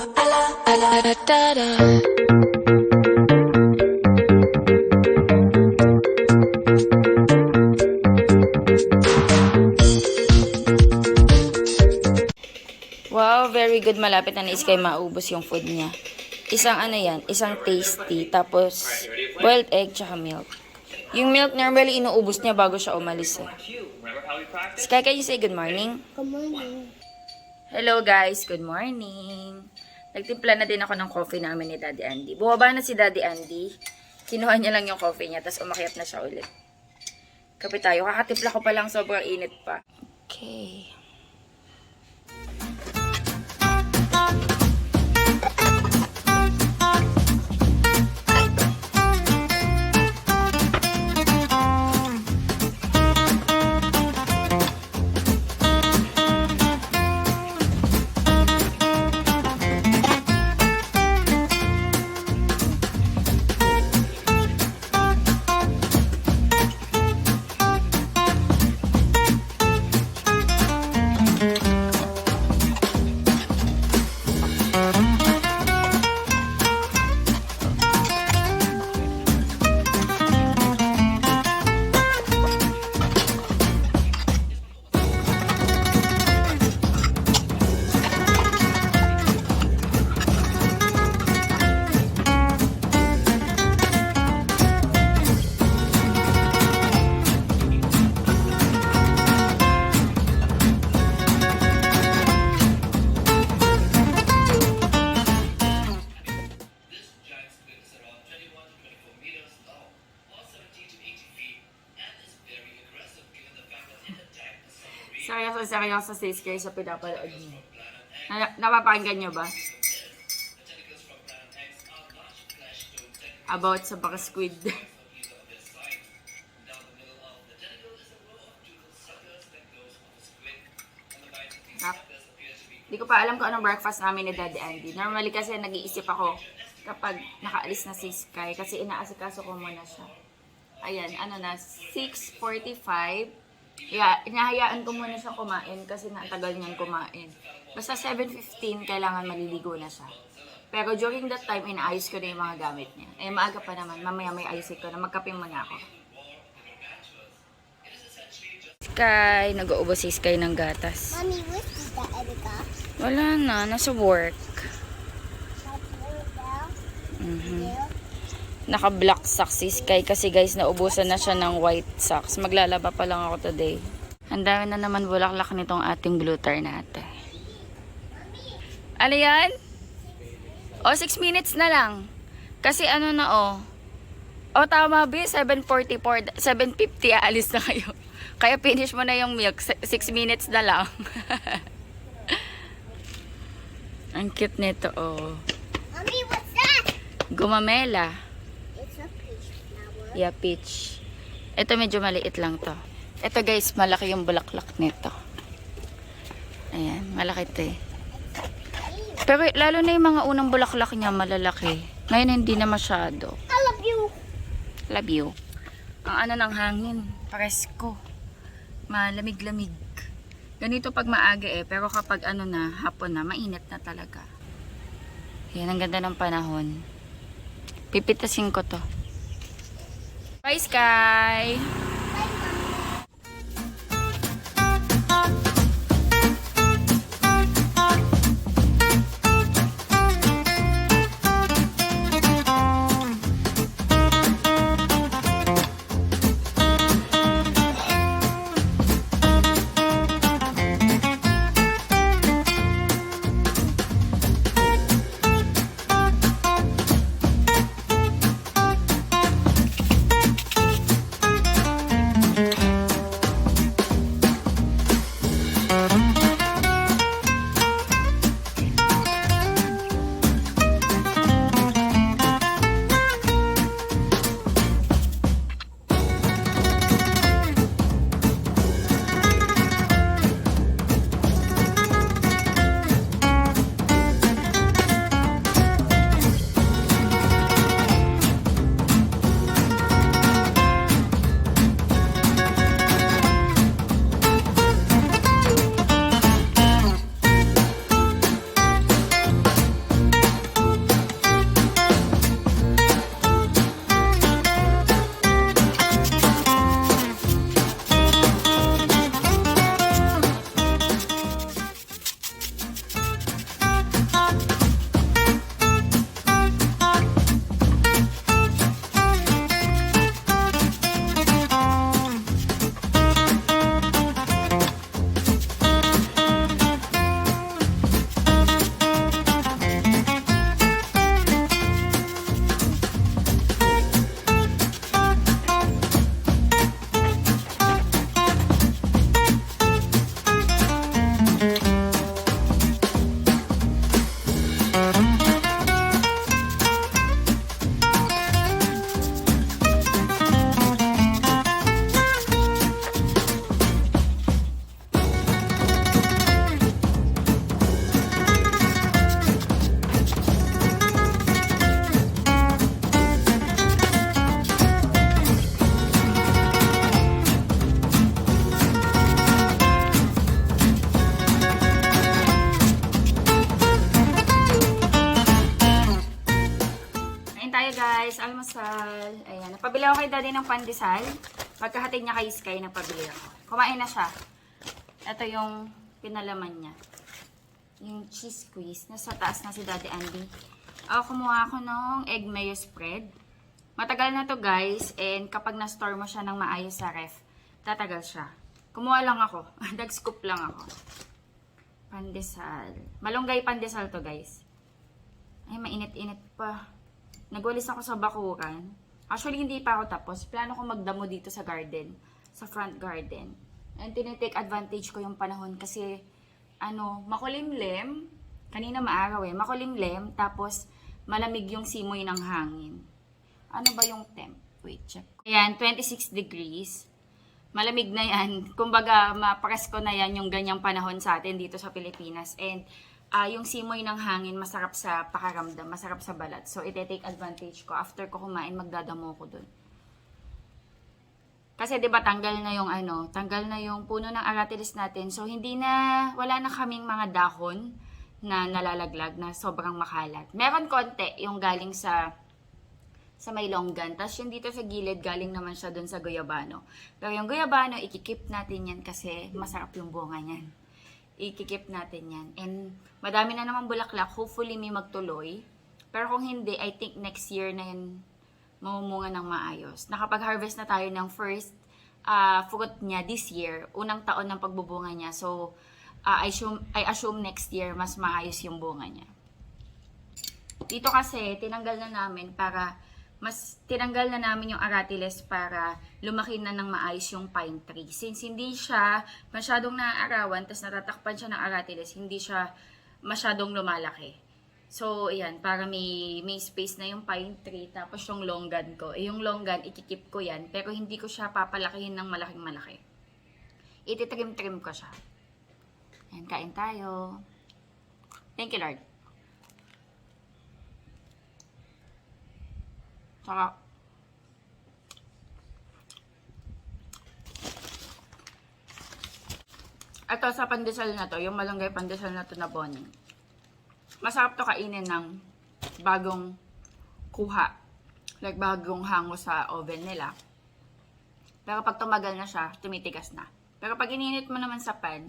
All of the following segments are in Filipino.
Wow, very good. Malapit na Sky maubos yung food niya. Isang ano yan, isang tasty, tapos boiled egg, tsaka milk. Yung milk normally inuubos niya bago siya umalis eh. Sky, can you say good morning? Good morning. Hello guys, good morning. Nagtimpla na din ako ng coffee namin ni Daddy Andy. Bumaba na si Daddy Andy. Kinuha niya lang yung coffee niya, tapos umakyat na siya ulit. Kape tayo. Kakatimpla ko pa lang, sobrang init pa. Okay. Seryoso si Sky sa pinapanood niyo. Napapakinggan niyo ba? About sa baka squid. Hindi ko pa alam kung anong breakfast namin ni Daddy Andy. Normally kasi nag-iisip ako kapag nakaalis na si Sky kasi inaasikaso ko muna siya. Ayan, ano na, 6:45. Yeah, inahayaan ko muna siya kumain kasi tagal niyang kumain. Basta 7:15, kailangan maliligo na siya. Pero during that time, inaayos ko na yung mga gamit niya. Eh, maaga pa naman. Mamaya may ayusin ko na. Magkape muna ako. Sky, nag-uubos si Sky ng gatas. Mommy, where's the Erica? Wala na, nasa work. Naka-black socks si Sky kasi guys, naubusan na siya ng white socks. Maglalaba pa lang ako today. Ang dami na naman bulaklak nitong ating blue tar natin. Ano yan? O, 6 minutes na lang. Kasi ano na O, tama ba? 7:44, 7:50 aalis na kayo. Kaya finish mo na yung milk. 6 minutes na lang. Ang cute nito, Mommy, what's that? Gumamela. It's a peach flower. Yeah, peach. Ito medyo maliit lang to. Ito guys, malaki yung bulaklak nito. Ayan, malaki ito eh. Pero lalo na yung mga unang bulaklak niya malalaki. Ngayon hindi na masyado. I love you. Love you. Ang ano ng hangin, presko. Malamig-lamig. Ganito pag maaga eh, pero kapag ano na, hapon na, mainit na talaga. Yan, ang ganda ng panahon. Pipitasin ko to. Bye, Sky! guys, almusal. Ayan, napabili ako kay daddy ng pandesal. Pagkahatid niya kay Sky, napabili ako. Kumain na siya. Ito yung pinalaman niya. Yung cheese squeeze. Nasa taas na si Daddy Andy. Ako kumuha ako ng egg mayo spread. Matagal na to guys. And kapag na-store mo siya ng maayos sa ref, tatagal siya. Kumuha lang ako. Nag-scoop lang ako. Pandesal. Malunggay pandesal to guys. Ay, mainit-init pa. Nagwalis ako sa bakuran. Actually, hindi pa ako tapos. Plano ko magdamo dito sa garden. Sa front garden. And tinitake advantage ko yung panahon kasi makulimlim. Kanina maaraw makulimlim. Tapos, malamig yung simoy ng hangin. Ano ba yung temp? Wait, check. Ayan, 26 degrees. Malamig na yan. Kumbaga, mapresko na yan yung ganyang panahon sa atin dito sa Pilipinas. And, yung simoy ng hangin, masarap sa pakaramdam, masarap sa balat. So, ite-take advantage ko. After ko kumain, magdadamo ko dun. Kasi 'di ba tanggal na yung puno ng aratilis natin. So wala na kaming mga dahon na nalalaglag na sobrang makalat. Meron konti yung galing sa may longgan. Tapos yung dito sa gilid galing naman siya doon sa guyabano. Pero yung guyabano, ikikip natin yan kasi masarap yung bunga niyan. Ikikip natin yan. And madami na naman bulaklak. Hopefully may magtuloy. Pero kung hindi, I think next year na yan mamumunga ng maayos. Nakapag-harvest na tayo ng first fruit niya this year. Unang taon ng pagbubunga niya. So, I assume next year mas maayos yung bunga niya. Dito kasi, tinanggal na namin yung aratiles para lumaki na ng maayos yung pine tree. Since hindi siya masyadong naaarawan, tas natatakpan siya ng aratiles, hindi siya masyadong lumalaki. So, ayan, para may space na yung pine tree, tapos yung longgan ko. Yung longgan, ikikip ko yan, pero hindi ko siya papalakihin ng malaking malaki. Ititrim-trim ko siya. Ayan, kain tayo. Thank you, Lord. Saka, ito sa pandesal na to, yung malunggay pandesal na to na boning. Masarap to kainin ng bagong kuha. Like bagong hango sa oven nila. Pero pag tumagal na siya, tumitigas na. Pero pag ininit mo naman sa pan,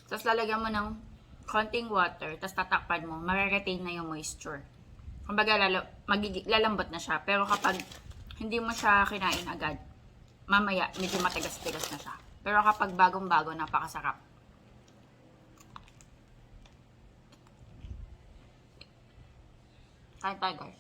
tapos lalagyan mo ng konting water, tapos tatakpan mo, mariretain na yung moisture. Kumbaga lalambot na siya. Pero kapag hindi mo siya kinain agad, mamaya medyo matigas-tigas na siya. Pero kapag bagong-bago, napakasarap. Kain tayo guys.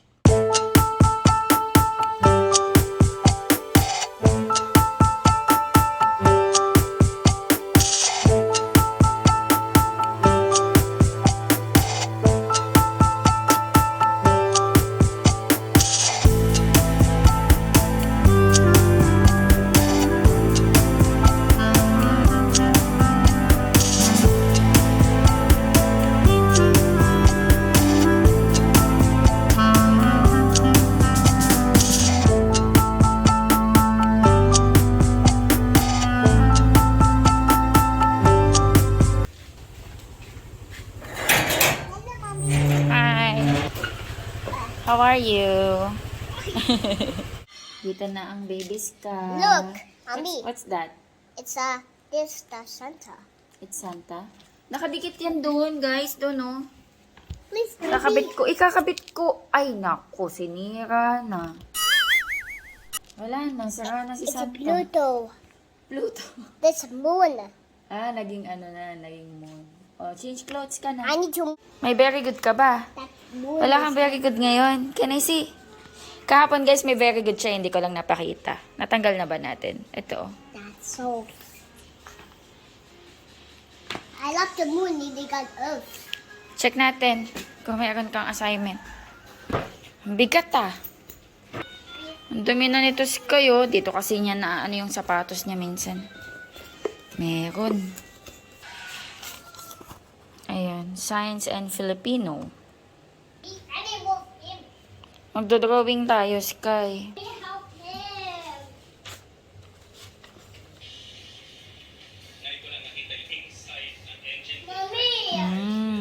How are you? Dito na ang babies ka. Look, Mommy. What's that? It's this the Santa. It's Santa? Nakadikit yan doon, guys. Doon, oh. Please, Ikakabit ko. Ay, naku, sinira na. Wala na, sira na si it's a Santa. Pluto. Pluto. This moon. Naging moon. Oh, change clothes ka na. I need to May very good ka ba? that moon. Wala kang very good ngayon. Can I see? Kahapon guys, may very good siya. Hindi ko lang napakita. Natanggal na ba natin? Ito. That's so. I love the moon. They got Earth. Check natin kung mayroon kang assignment. Ang bigat ah. Ang dumi na nito si kayo. Dito kasi niya na yung sapatos niya minsan. Meron. Ayan. Science and Filipino. Magdodrawing tayo, Sky. Help him. Mommy.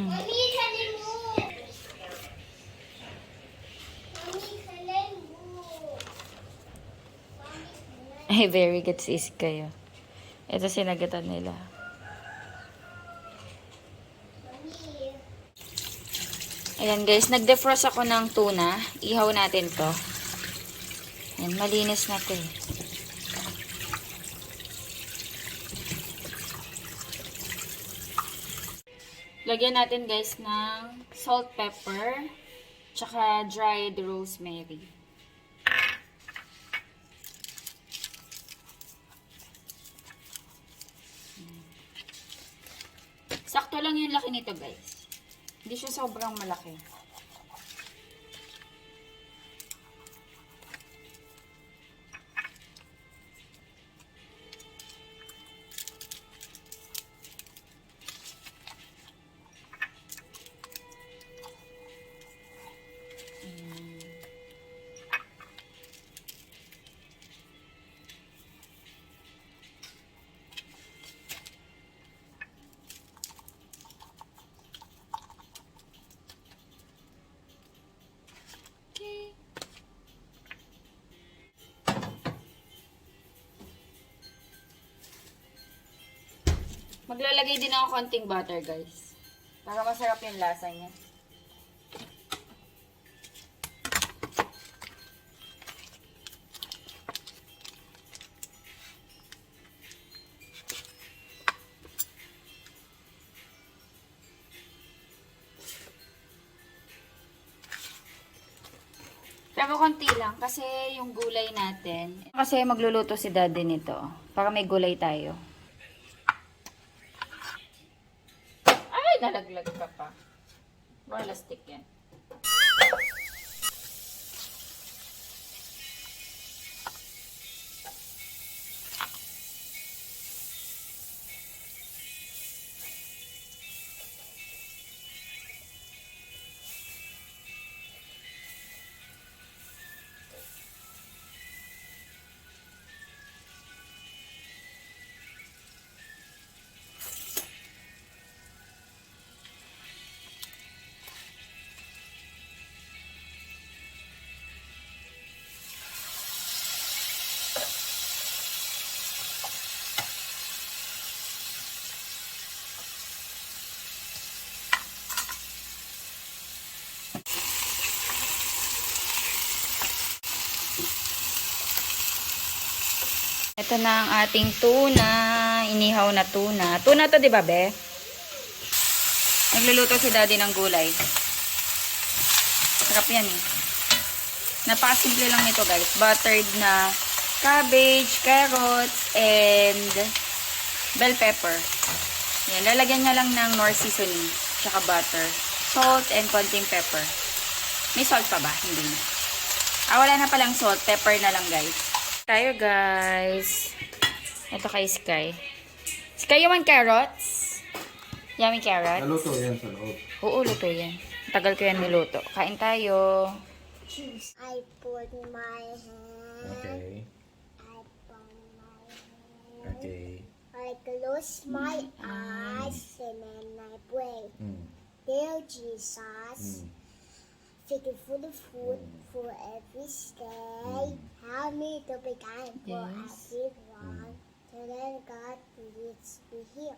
Mommy, can you move? Mommy, can I move? Ay, very good sis kayo. Ito sinagatan nila. Ayan guys, nag-defrost ako ng tuna. Ihaw natin to. Ayan, malinis na to eh. Lagyan natin guys ng salt, pepper, tsaka dried rosemary. Sakto lang yung laki nito guys. Hindi siya sobrang malaki. Maglalagay din ako konting butter, guys. Para masarap yung lasa niya. Pero konti lang kasi yung gulay natin. Kasi magluluto si daddy nito. Para may gulay tayo. Nalaglag ka pa. Plastic yan. Ito na ang ating tuna. Inihaw na tuna. Tuna to, di ba, be? Nagluluto si daddy ng gulay. Sarap yan eh. Napakasimple lang nito guys. Buttered na cabbage, carrots, and bell pepper. Yan. Lalagyan niya lang ng nor seasoning. Tsaka butter. Salt and konting pepper. May salt pa ba? Hindi na. Wala na palang salt. Pepper na lang guys. Tayo guys. Ito kay Sky. Sky, you want carrots? Yummy carrots? Naluto yan sa loob. Oo, luto yan. Tagal ko yan niluto. Kain tayo. I put my hand. Okay. I put my hand. Okay. I close my eyes and then I pray. Mm. Dear Jesus, thank you for the food for every day. Help me to be kind for Yes. everyone. So then God please be here.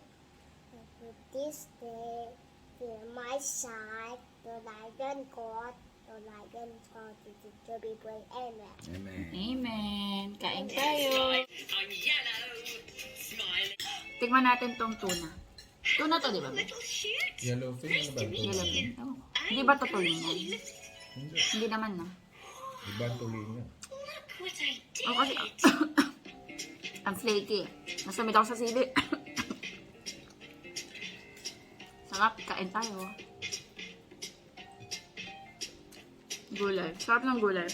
And for this day, fill my side, the lion God, the lion God, to be great. Amen. Amen. Amen. Kain tayo. Tignan natin tong tuna. Tuna to, di ba? Yellowfin, ano ba ito? Yellowfin. Oh. Hindi ba to tulingan? Hindi. Hindi naman, no? Iba ang tulingan. Oh, kasi, ang flaky. Nasamit ako sa sili. Sarap, kain tayo. Gulay. Sarap ng gulay.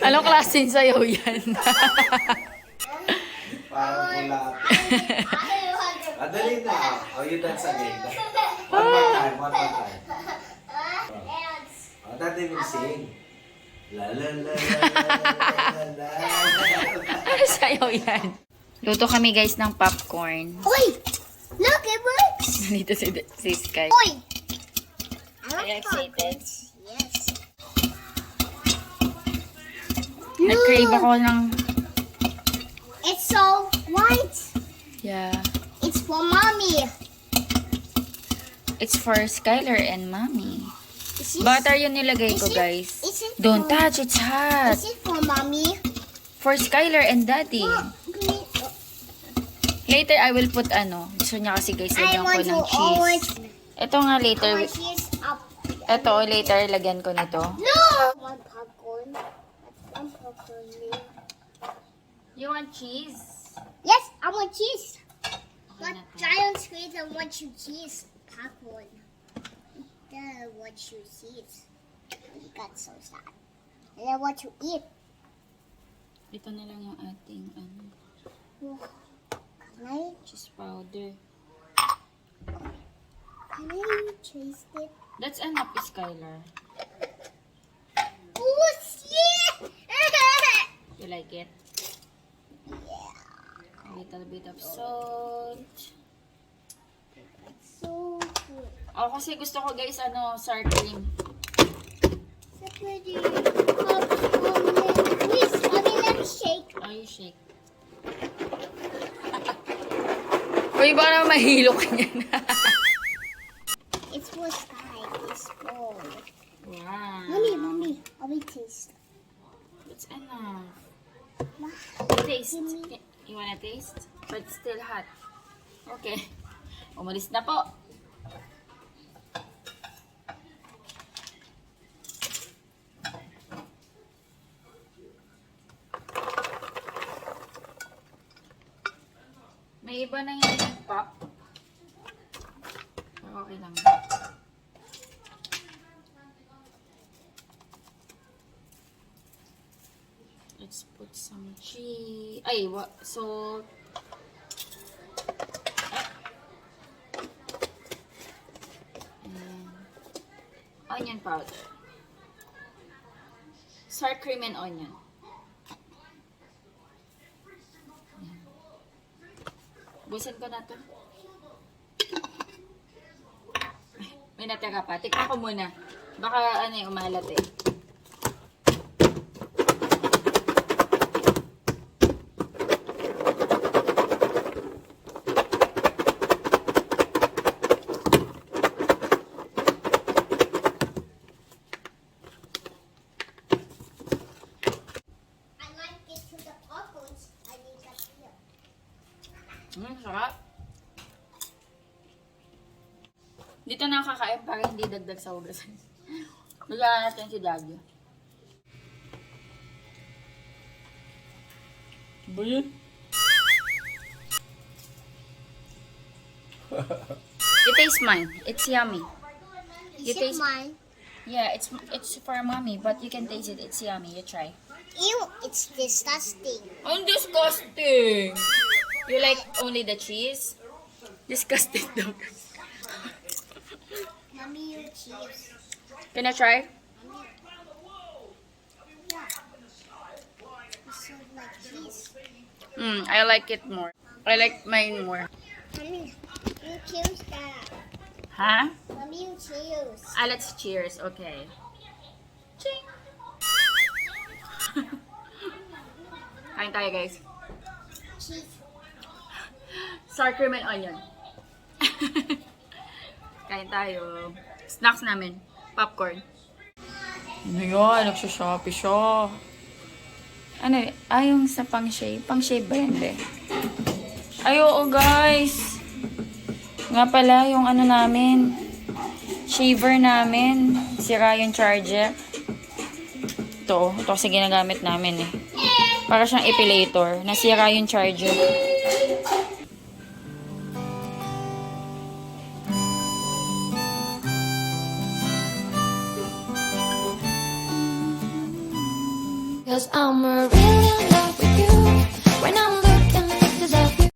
Anong klaseng sayaw yan? Parang pula. Dali na. You dance again. One more time. That they will sing. La la la la la la. Ano sayaw yan? Luto kami guys ng popcorn. Oi! Look, it works. Nandito si Sky. Oi! Are you excited? Yes. Nag-crave ako ng... It's so white. Yeah. It's for mommy. It's for Skylar and Mommy. Is it, Butter yung nilagay ko, Is it- guys. is it Don't for- touch, it's hot. is it for mommy? For Skylar and Daddy. Oh, green. Later, I will put Gusto niya kasi, guys, I lagyan ko want to ng cheese. orange. Ito nga later. Orange is up. Ito, later, lagyan ko nito. No! One popcorn. One popcorn. You want cheese? Yes, I want cheese. Okay Not na to. giant squid, I want you cheese. Popcorn. Then I want you cheese. You got so sad. And I want to eat. Ito na lang yung ating Can I? cheese powder. Can I taste it? That's enough, Skylar. Oh, shit! You like it? Yeah. A little bit of salt. So good. Oh, kasi gusto ko, guys, sour cream. So pretty. Please, mommy, let me shake. Oh, you shake. Uy, baka naman mahilo ka niyan. It's for Sky. It's for. Wow. Mommy, I will taste. That's enough. Wow. Taste. You wanna taste? But it's still hot. Okay. Umalis na po. May iba na yung pop. Okay lang. Let's put some cheese. Ay, salt. And onion powder. Sour cream and onion. Ayan. Busin ko na to. Ay, may natira pa. Tikman ko muna. Baka umalat eh. I like it to the popcorns. I need that here. Sarap. Dito na kakain para hindi dagdag sa hugasan. Bigyan natin si Daddy. Ba yun? You taste mine. It's yummy. You Is it taste- mine? Yeah, it's for mommy, but you can taste it. It's yummy. You try. Ew, it's disgusting. Ang disgusting! You like only the cheese? Disgusting daw. Mommy, you cheese. Can I try? Yeah. It's so like cheese. I like it more. I like mine more. Mommy, you choose that. Huh? Mommy, you choose. Let's cheers. Okay. Ching! Kain tayo, guys. Cheese. Sour cream and onion. Kain tayo. Snacks namin. Popcorn. Ano yun? Nagsha-shopee siya. Ano yung sa pang-shave? Pang-shave ba yan, be? Ay, oo, guys. Nga pala, yung namin. Shaver namin. Sira yung charger. Ito kasi ginagamit namin eh. Para siyang epilator. Nasira yung charger. Cause I'm a real